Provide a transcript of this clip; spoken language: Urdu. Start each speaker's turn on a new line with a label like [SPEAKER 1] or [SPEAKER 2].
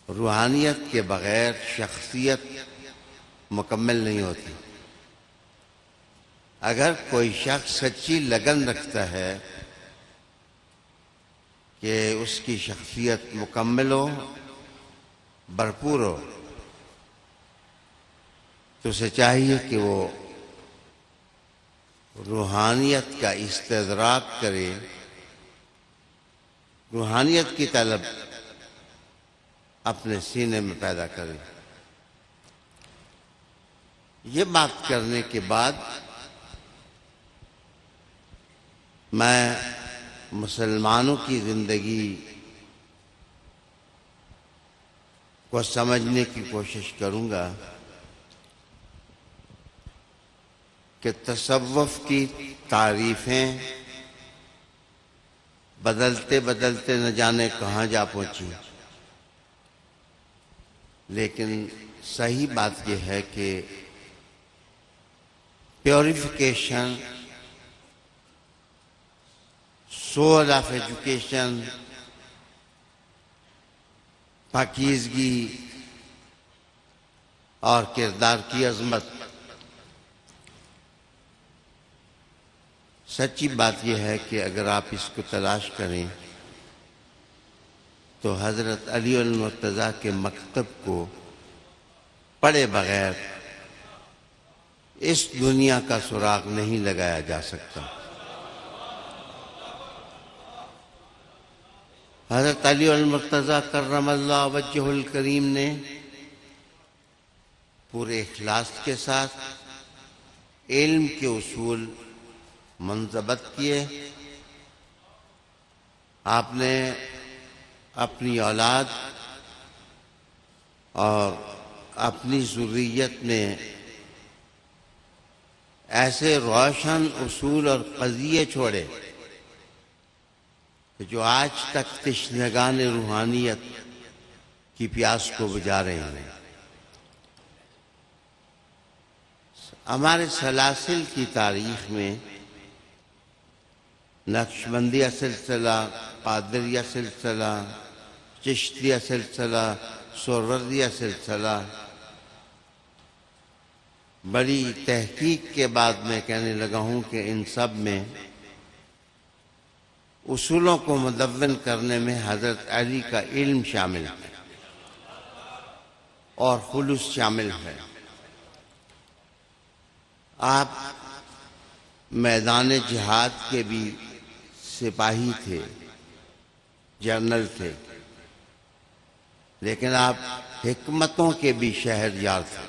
[SPEAKER 1] روحانیت کے بغیر شخصیت مکمل نہیں ہوتی۔ اگر کوئی شخص سچی لگن رکھتا ہے کہ اس کی شخصیت مکمل ہو، بھرپور ہو، تو اسے چاہیے کہ وہ روحانیت کا استدراک کرے، روحانیت کی طلب اپنے سینے میں پیدا کرے۔ یہ بات کرنے کے بعد میں مسلمانوں کی زندگی کو سمجھنے کی کوشش کروں گا کہ تصوف کی تعریفیں بدلتے بدلتے نہ جانے کہاں جا پہنچی، لیکن صحیح بات یہ ہے کہ پیوریفیکیشن، سول آف ایجوکیشن، پاکیزگی اور کردار کی عظمت، سچی بات یہ ہے کہ اگر آپ اس کو تلاش کریں تو حضرت علی المرتضیٰ کے مکتب کو پڑھے بغیر اس دنیا کا سراغ نہیں لگایا جا سکتا۔ حضرت علی المرتضیٰ کرم اللہ وجہہ الکریم نے پورے اخلاص کے ساتھ علم کے اصول منضبط کیے۔ آپ نے اپنی اولاد اور اپنی ذریت میں ایسے روشن اصول اور قضیے چھوڑے جو آج تک تشنگان روحانیت کی پیاس کو بجھا رہے ہیں۔ ہمارے سلاسل کی تاریخ میں نقشبندیہ سلسلہ، قادریہ سلسلہ، چشتیہ سلسلہ، سہروردیہ سلسلہ، بڑی تحقیق کے بعد میں کہنے لگا ہوں کہ ان سب میں اصولوں کو مدون کرنے میں حضرت علی کا علم شامل ہے اور خلوص شامل ہے۔ آپ میدان جہاد کے بھی سپاہی تھے، جنرل تھے، لیکن آپ حکمتوں کے بھی شہریار تھے۔